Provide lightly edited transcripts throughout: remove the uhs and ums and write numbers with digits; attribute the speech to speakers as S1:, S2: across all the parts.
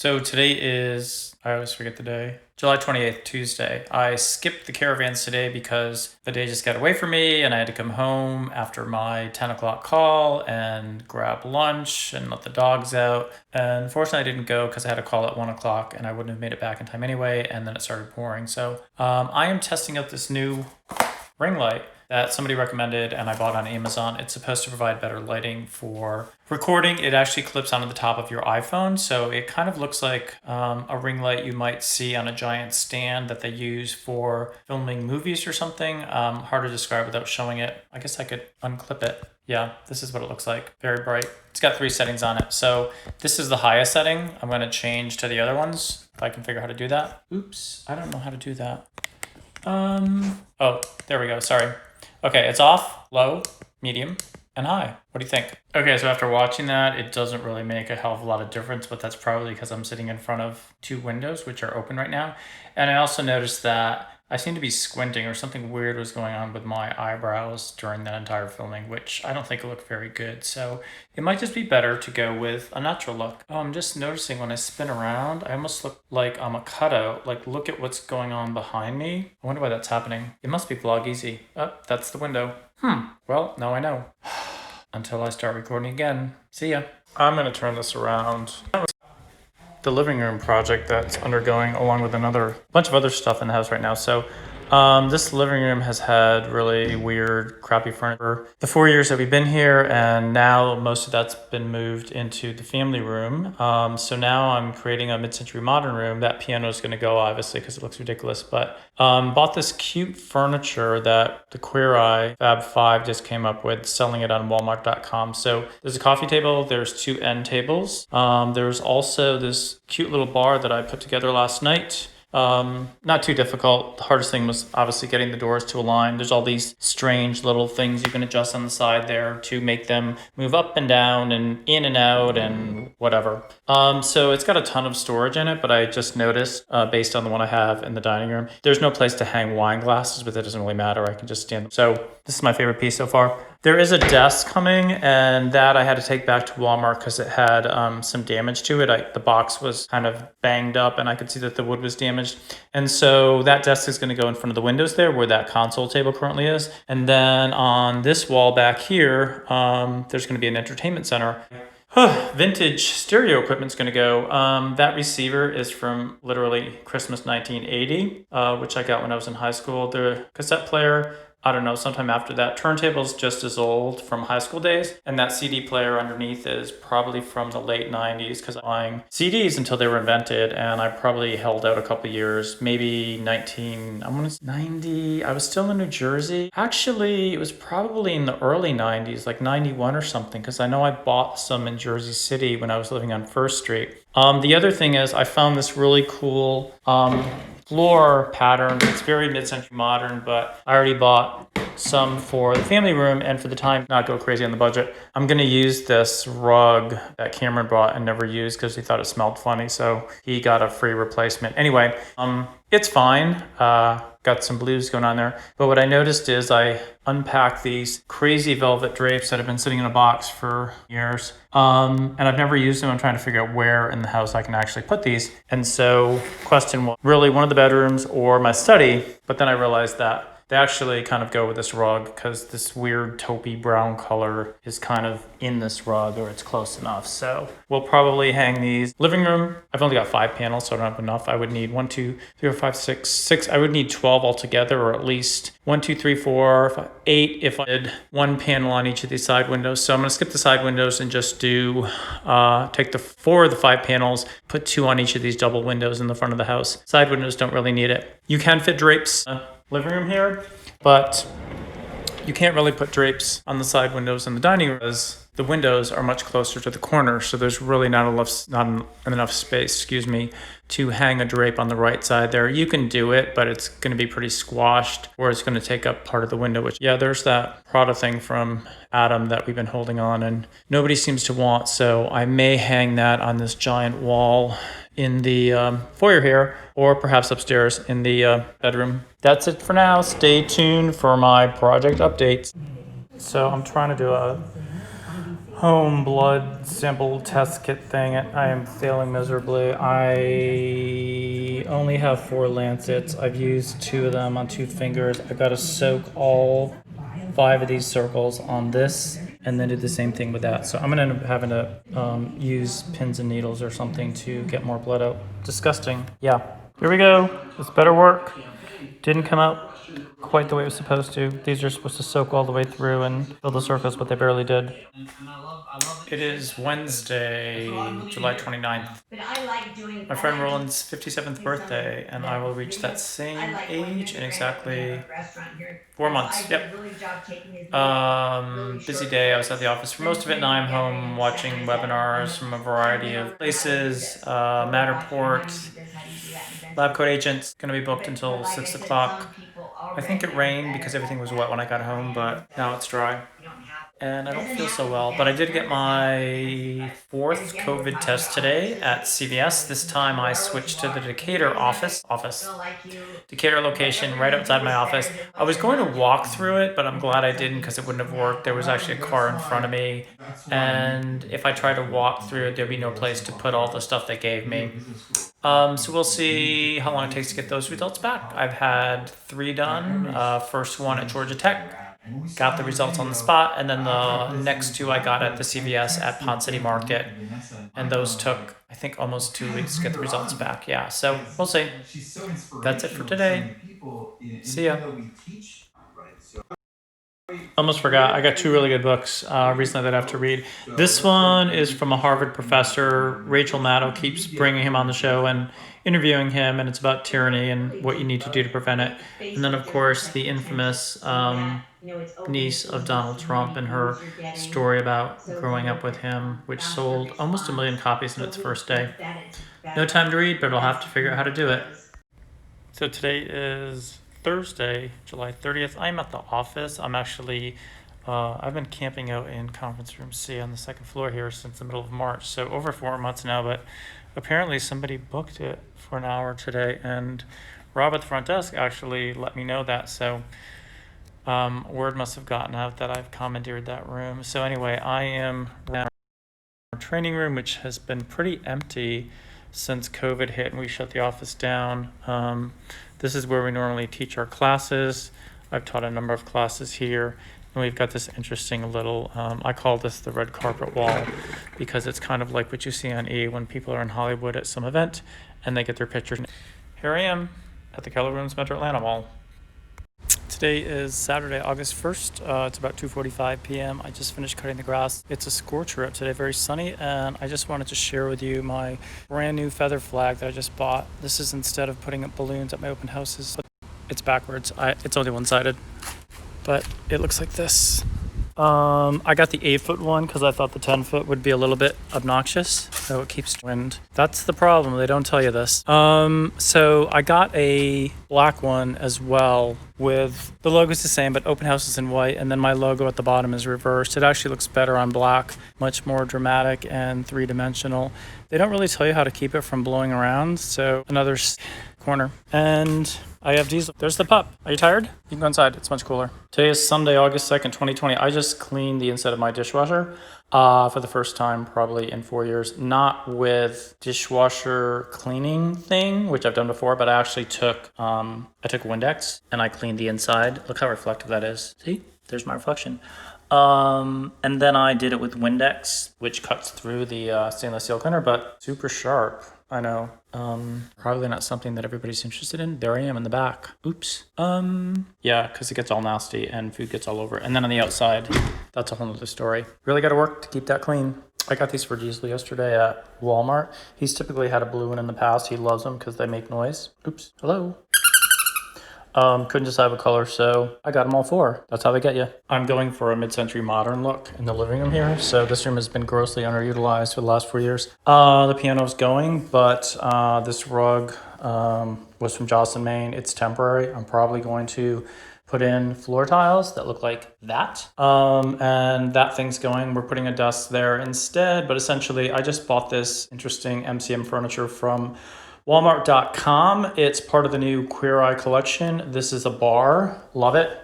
S1: So today is, I always forget the day, July 28th, Tuesday. I skipped the caravans today because the day just got away from me and I had to come home after my 10 o'clock call and grab lunch and let the dogs out. And unfortunately, I didn't go because I had a call at 1 o'clock and I wouldn't have made it back in time anyway. And then it started pouring. So I am testing out this new ring light that somebody recommended and I bought on Amazon. It's supposed to provide better lighting for recording. It actually clips onto the top of your iPhone, so it kind of looks like a ring light you might see on a giant stand that they use for filming movies or something. Hard to describe without showing it. I guess I could unclip it. Yeah, this is what it looks like. Very bright. It's got 3 settings on it. So this is the highest setting. I'm going to change to the other ones if I can figure out how to do that. Oops, I don't know how to do that. Oh, there we go. Sorry. Okay, it's off, low, medium, and high. What do you think? Okay, so after watching that, it doesn't really make a hell of a lot of difference, but that's probably because I'm sitting in front of 2 windows, which are open right now. And I also noticed that I seem to be squinting or something weird was going on with my eyebrows during that entire filming, which I don't think looked very good. So it might just be better to go with a natural look. Oh, I'm just noticing when I spin around, I almost look like I'm a cutout. Like, look at what's going on behind me. I wonder why that's happening. It must be Vlogeasy. Oh, that's the window. Well, now I know. Until I start recording again. See ya. I'm gonna turn this around. The living room project that's undergoing along with another bunch of other stuff in the house right now. So this living room has had really weird, crappy furniture the 4 years that we've been here, and now most of that's been moved into the family room. So now I'm creating a mid-century modern room. That piano is going to go, obviously, because it looks ridiculous, but bought this cute furniture that the Queer Eye Fab 5 just came up with, selling it on Walmart.com. So there's a coffee table, there's 2 end tables. There's also this cute little bar that I put together last night. Not too difficult. The hardest thing was obviously getting the doors to align. There's all these strange little things you can adjust on the side there to make them move up and down and in and out and whatever. So it's got a ton of storage in it, but I just noticed, based on the one I have in the dining room, there's no place to hang wine glasses, but that doesn't really matter. I can just stand them. So this is my favorite piece so far. There is a desk coming, and that I had to take back to Walmart because it had some damage to it. The box was kind of banged up, and I could see that the wood was damaged. And so that desk is going to go in front of the windows there where that console table currently is. And then on this wall back here, there's going to be an entertainment center. Vintage stereo equipment's going to go. That receiver is from literally Christmas 1980, which I got when I was in high school. The cassette player, I don't know, sometime after that. Turntable's just as old from high school days. And that CD player underneath is probably from the late 90s because I'm buying CDs until they were invented. And I probably held out a couple years, maybe 90. I was still in New Jersey. Actually, it was probably in the early 90s, like 91 or something, because I know I bought some in Jersey City when I was living on First Street. The other thing is I found this really cool floor pattern. It's very mid-century modern, but I already bought some for the family room, and for the time not go crazy on the budget, I'm going to use this rug that Cameron bought and never used because he thought it smelled funny, so he got a free replacement. Anyway, it's fine. Got some blues going on there. But what I noticed is I unpacked these crazy velvet drapes that have been sitting in a box for years. And I've never used them. I'm trying to figure out where in the house I can actually put these. And so question was really one of the bedrooms or my study. But then I realized that they actually kind of go with this rug because this weird taupey brown color is kind of in this rug, or it's close enough. So we'll probably hang these. Living room, I've only got 5 panels, so I don't have enough. I would need 1, 2, 3, 4, 5, 6, 6. I would need 12 altogether, or at least 1, 2, 3, 4, 5, 8 if I did 1 panel on each of these side windows. So I'm gonna skip the side windows and just do, take the 4 of the 5 panels, put 2 on each of these double windows in the front of the house. Side windows don't really need it. You can fit drapes living room here, but you can't really put drapes on the side windows in the dining room as the windows are much closer to the corner, so there's really not enough space, to hang a drape on the right side there. You can do it, but it's going to be pretty squashed, or it's going to take up part of the window, which, yeah, there's that Prada thing from Adam that we've been holding on and nobody seems to want, so I may hang that on this giant wall in the foyer here, or perhaps upstairs in the bedroom. That's it for now. Stay tuned for my project updates. So I'm trying to do a home blood sample test kit thing. I am failing miserably. I only have 4 lancets. I've used 2 of them on 2 fingers. I gotta soak all 5 of these circles on this and then do the same thing with that. So I'm gonna end up having to use pins and needles or something to get more blood out. Disgusting. Yeah. Here we go. This better work. Didn't come out quite the way it was supposed to. These are supposed to soak all the way through and fill the circles, but they barely did. It is Wednesday, July 29th. My friend Roland's 57th birthday, and I will reach that same age in exactly 4 months. Yep. Busy day. I was at the office for most of it. Now I'm home watching webinars from a variety of places. Matterport, Lab Coat Agent's going to be booked until 6 o'clock. I think it rained because everything was wet when I got home, but now it's dry. And I don't feel so well, but I did get my 4th COVID test today at CVS. This time I switched to the Decatur office. Decatur location right outside my office. I was going to walk through it, but I'm glad I didn't because it wouldn't have worked. There was actually a car in front of me, and if I tried to walk through it, there'd be no place to put all the stuff they gave me. So we'll see how long it takes to get those results back. I've had 3 done. First one at Georgia Tech. Got the results on the spot, and then the next 2 I got at the CVS at Pond City Market, and those took, I think, almost 2 weeks to get the results back. Yeah, so we'll see. That's it for today. See ya. Almost forgot. I got 2 really good books recently that I have to read. This one is from a Harvard professor. Rachel Maddow keeps bringing him on the show and interviewing him, and it's about tyranny and what you need to do to prevent it. And then, of course, the infamous niece of Donald Trump and her story about growing up with him, which sold almost 1 million copies in its first day. No time to read, but I'll have to figure out how to do it. So today is Thursday, July 30th. I'm at the office. I'm actually, I've been camping out in conference room C on the 2nd floor here since the middle of March. So over 4 months now, but apparently somebody booked it for an hour today, and Rob at the front desk actually let me know that. So word must have gotten out that I've commandeered that room. So anyway, I am in our training room, which has been pretty empty since COVID hit and we shut the office down. This is where we normally teach our classes. I've taught a number of classes here, and we've got this interesting little, I call this the red carpet wall, because it's kind of like what you see on E when people are in Hollywood at some event and they get their pictures. Here I am at the Keller Rooms Metro Atlanta Mall. Today is Saturday, August 1st. It's about 2:45 p.m. I just finished cutting the grass. It's a scorcher up today, very sunny, and I just wanted to share with you my brand new feather flag that I just bought. This is instead of putting up balloons at my open houses. It's backwards. It's only one-sided, but it looks like this. I got the 8-foot one because I thought the 10-foot would be a little bit obnoxious, so it keeps wind. That's the problem. They don't tell you this. So I got a black one as well with the logo's the same, but open house is in white, and then my logo at the bottom is reversed. It actually looks better on black, much more dramatic and 3-dimensional. They don't really tell you how to keep it from blowing around, so another corner. And I have diesel. There's the pup. Are you tired? You can go inside. It's much cooler. Today is Sunday, August 2nd, 2020. I just cleaned the inside of my dishwasher for the first time probably in 4 years. Not with dishwasher cleaning thing, which I've done before, but I actually took Windex and I cleaned the inside. Look how reflective that is. See? There's my reflection. And then I did it with Windex, which cuts through the stainless steel cleaner, but super sharp. I know. Probably not something that everybody's interested in. There I am in the back. Oops. Yeah, because it gets all nasty and food gets all over it. And then on the outside, that's a whole nother story. Really got to work to keep that clean. I got these for Diesel yesterday at Walmart. He's typically had a blue one in the past. He loves them because they make noise. Oops. Hello. Couldn't decide what color, so I got them all 4. That's how they get you. I'm going for a mid-century modern look in the living room here. So this room has been grossly underutilized for the last 4 years. The piano's going, but this rug was from Jocelyn, Maine. It's temporary. I'm probably going to put in floor tiles that look like that. And that thing's going. We're putting a desk there instead, but essentially I just bought this interesting MCM furniture from Walmart.com. It's part of the new Queer Eye collection. This is a bar. Love it.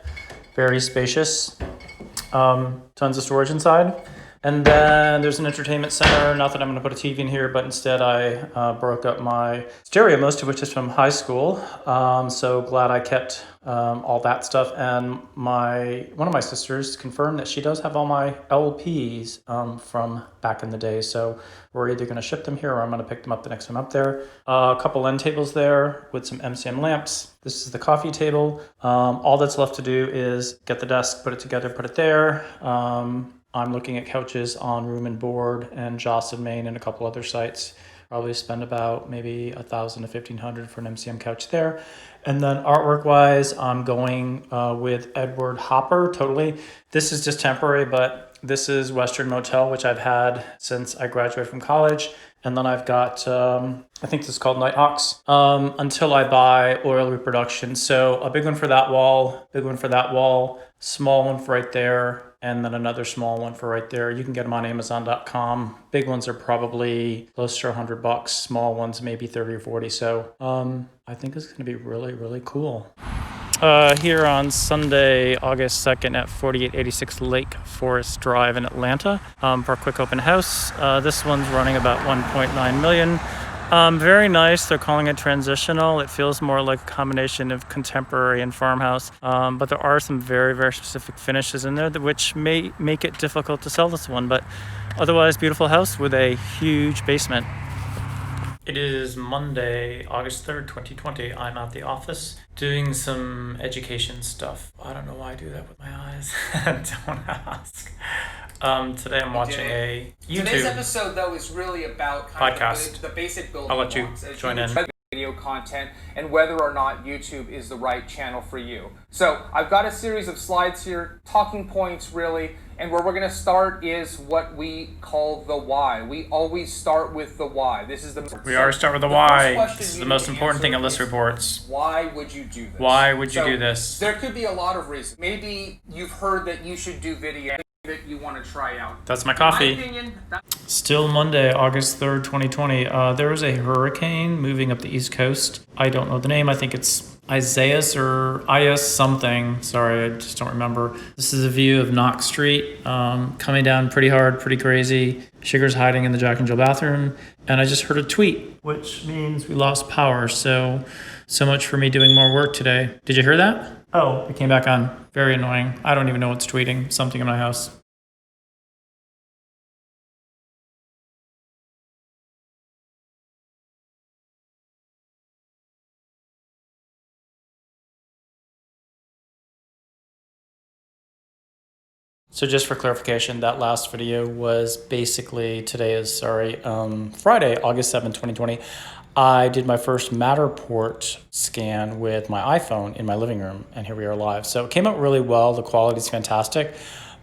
S1: Very spacious. Tons of storage inside. And then there's an entertainment center. Not that I'm going to put a TV in here, but instead I broke up my stereo, most of which is from high school. So glad I kept all that stuff. And one of my sisters confirmed that she does have all my LPs from back in the day. So we're either going to ship them here or I'm going to pick them up the next time I'm up there. A couple end tables there with some MCM lamps. This is the coffee table. All that's left to do is get the desk, put it together, put it there. I'm looking at couches on Room and Board and Jocelyn, Maine, and a couple other sites. Probably spend about maybe $1,000 to $1,500 for an MCM couch there. And then artwork-wise, I'm going with Edward Hopper, totally. This is just temporary, but this is Western Motel, which I've had since I graduated from college. And then I've got, I think this is called Nighthawks, until I buy Oil Reproduction. So a big one for that wall, big one for that wall, small one for right there, and then another small one for right there. You can get them on Amazon.com. Big ones are probably close to $100. Small ones maybe 30 or 40. So I think it's going to be really, really cool. Here on Sunday, August 2nd at 4886 Lake Forest Drive in Atlanta for a quick open house. This one's running about 1.9 million. Very nice. They're calling it transitional. It feels more like a combination of contemporary and farmhouse. But there are some very, very specific finishes in there which may make it difficult to sell this one. But otherwise, beautiful house with a huge basement. It is Monday, August 3rd, 2020. I'm at the office doing some education stuff. I don't know why I do that with my eyes. Don't ask. Today I'm watching a YouTube
S2: Today's episode, though, is really about kind
S1: podcast.
S2: Of the basic building
S1: I'll let you
S2: blocks as
S1: join in.
S2: Video content and whether or not YouTube is the right channel for you. So I've got a series of slides here, talking points really, and where we're going to start is what we call the why. We always start with the why. This is
S1: We always start with the why. This is the most important thing at list reports.
S2: Why would you do this?
S1: Why would you do this?
S2: There could be a lot of reasons. Maybe you've heard that you should do video that you want to try out.
S1: That's my coffee.
S2: In my opinion,
S1: Still Monday, August 3rd, 2020. There was a hurricane moving up the East Coast. I don't know the name. I think it's Isaias or IS something. Sorry, I just don't remember. This is a view of Knox Street, coming down pretty hard, pretty crazy. Sugar's hiding in the Jack and Jill bathroom. And I just heard a tweet, which means we lost power. So much for me doing more work today. Did you hear that? Oh, it came back on. Very annoying. I don't even know what's tweeting. Something in my house. So just for clarification, that last video was basically, Friday, August 7th, 2020. I did my first Matterport scan with my iPhone in my living room, and here we are live. So it came out really well. The quality is fantastic,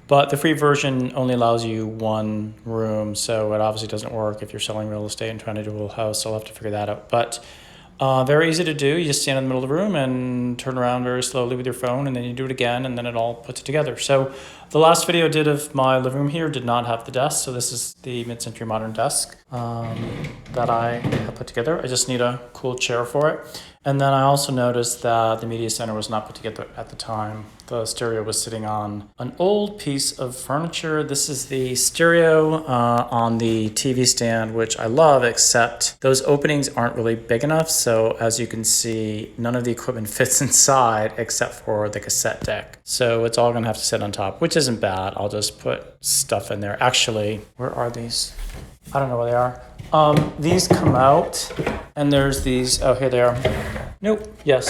S1: but the free version only allows you one room, so it obviously doesn't work if you're selling real estate and trying to do a whole house. So I'll have to figure that out. But very easy to do. You just stand in the middle of the room and turn around very slowly with your phone, and then you do it again, and then it all puts it together. So the last video I did of my living room here did not have the desk. So this is the mid-century modern desk that I have put together. I just need a cool chair for it. And then I also noticed that the media center was not put together at the time. The stereo was sitting on an old piece of furniture. This is the stereo on the TV stand, which I love, except those openings aren't really big enough. So as you can see, none of the equipment fits inside except for the cassette deck. So it's all gonna have to sit on top, which isn't bad. I'll just put stuff in there. Actually, where are these? I don't know where they are. These come out, and there's these. Oh, here they are. Nope. Yes.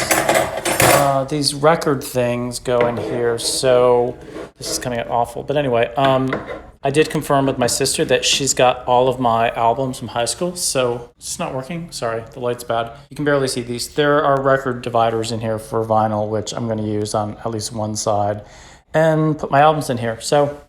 S1: These record things go in here. So this is coming out awful. But anyway, I did confirm with my sister that she's got all of my albums from high school. So it's not working. Sorry, the light's bad. You can barely see these. There are record dividers in here for vinyl, which I'm going to use on at least one side, and put my albums in here. So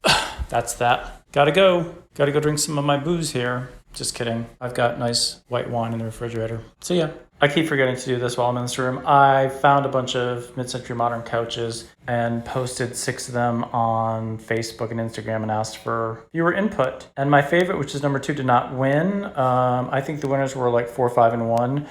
S1: that's that. Gotta go drink some of my booze here. Just kidding. I've got nice white wine in the refrigerator. So yeah, I keep forgetting to do this while I'm in this room. I found a bunch of mid-century modern couches and posted 6 of them on Facebook and Instagram and asked for viewer input. And my favorite, which is number 2, did not win. I think the winners were like 4, 5, and 1.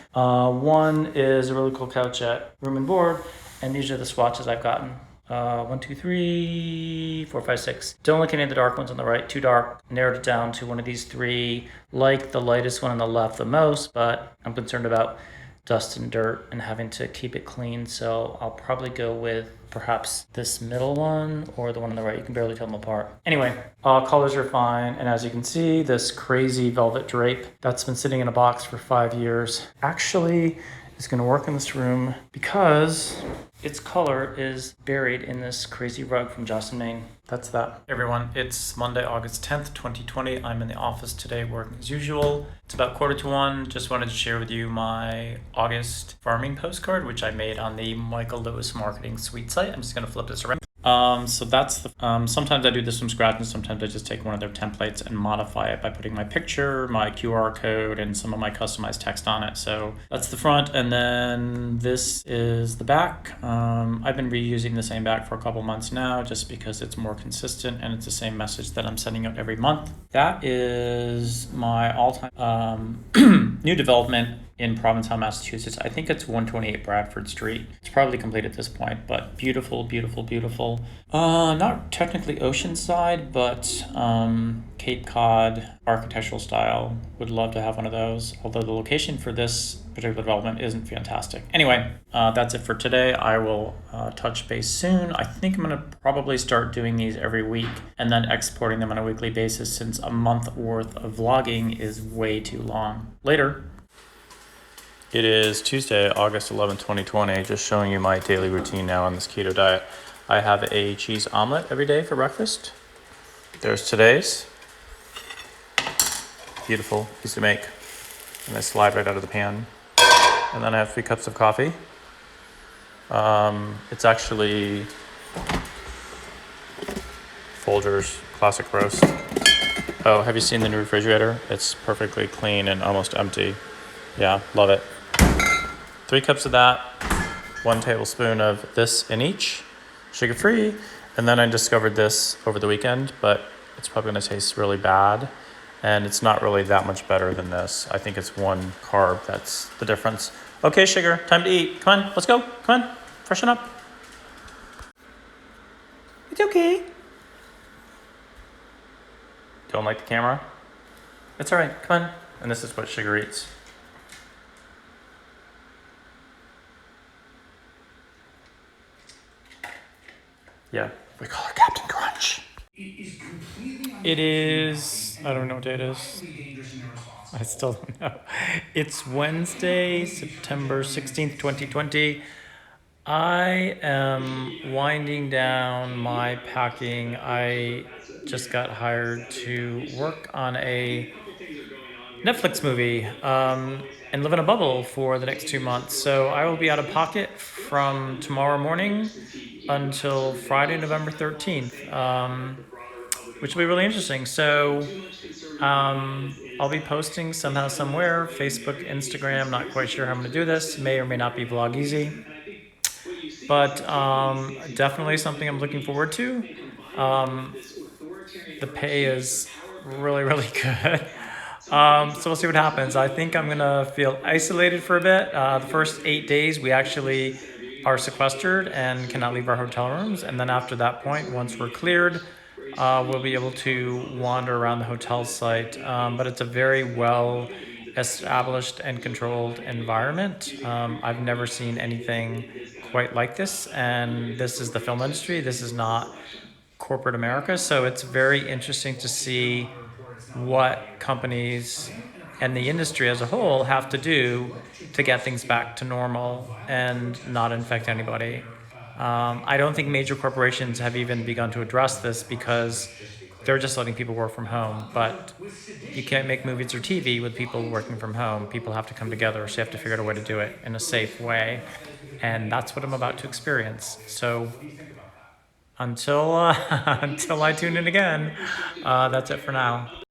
S1: One is a really cool couch at Room and Board, and these are the swatches I've gotten. One, two, three, four, five, six. Don't look any of the dark ones on the right. Too dark. Narrowed it down to one of these three. Like the lightest one on the left the most, but I'm concerned about dust and dirt and having to keep it clean. So I'll probably go with perhaps this middle one or the one on the right. You can barely tell them apart. Anyway, colors are fine. And as you can see, this crazy velvet drape that's been sitting in a box for 5 years actually is going to work in this room because its color is buried in this crazy rug from Jocelyn, Maine. That's that. Everyone, it's Monday, August 10th, 2020. I'm in the office today working as usual. It's about 1:45. Just wanted to share with you my August farming postcard, which I made on the Michael Lewis Marketing Suite site. I'm just going to flip this around. So that's the, sometimes I do this from scratch and sometimes I just take one of their templates and modify it by putting my picture, my QR code, and some of my customized text on it. So that's the front, and then this is the back. I've been reusing the same back for a couple months now just because it's more consistent and it's the same message that I'm sending out every month. That is my all-time new development in Provincetown, Massachusetts. I think it's 128 Bradford Street. It's probably complete at this point, but beautiful, beautiful, beautiful. Not technically oceanside, but Cape Cod architectural style. Would love to have one of those, although the location for this particular development isn't fantastic. Anyway, that's it for today. I will touch base soon. I think I'm gonna probably start doing these every week and then exporting them on a weekly basis since a month worth of vlogging is way too long. Later. It is Tuesday, August 11, 2020, just showing you my daily routine now on this keto diet. I have a cheese omelet every day for breakfast. There's today's. Beautiful, easy to make. And they slide right out of the pan. And then I have 3 cups of coffee. It's actually Folgers Classic Roast. Oh, have you seen the new refrigerator? It's perfectly clean and almost empty. Yeah, love it. 3 cups of that, 1 tablespoon of this in each, sugar-free. And then I discovered this over the weekend, but it's probably gonna taste really bad. And it's not really that much better than this. I think it's 1 carb, that's the difference. Okay, sugar, time to eat. Come on, let's go, come on, freshen up. It's okay. Don't like the camera? It's all right, come on. And this is what sugar eats. Yeah, we call her Captain Crunch. It is, I don't know what day it is. I still don't know. It's Wednesday, September 16th, 2020. I am winding down my packing. I just got hired to work on a Netflix movie and live in a bubble for the next 2 months. So I will be out of pocket from tomorrow morning until Friday, November 13th, which will be really interesting. So I'll be posting somehow, somewhere, Facebook, Instagram, not quite sure how I'm going to do this, may or may not be Vlogeasy, but definitely something I'm looking forward to. The pay is really, really good. So we'll see what happens. I think I'm gonna feel isolated for a bit. The first 8 days, we actually are sequestered and cannot leave our hotel rooms. And then after that point, once we're cleared, we'll be able to wander around the hotel site. But it's a very well established and controlled environment. I've never seen anything quite like this. And this is the film industry. This is not corporate America. So it's very interesting to see what companies and the industry as a whole have to do to get things back to normal and not infect anybody. I don't think major corporations have even begun to address this because they're just letting people work from home. But you can't make movies or TV with people working from home. People have to come together, so you have to figure out a way to do it in a safe way. And that's what I'm about to experience. So until until I tune in again, that's it for now.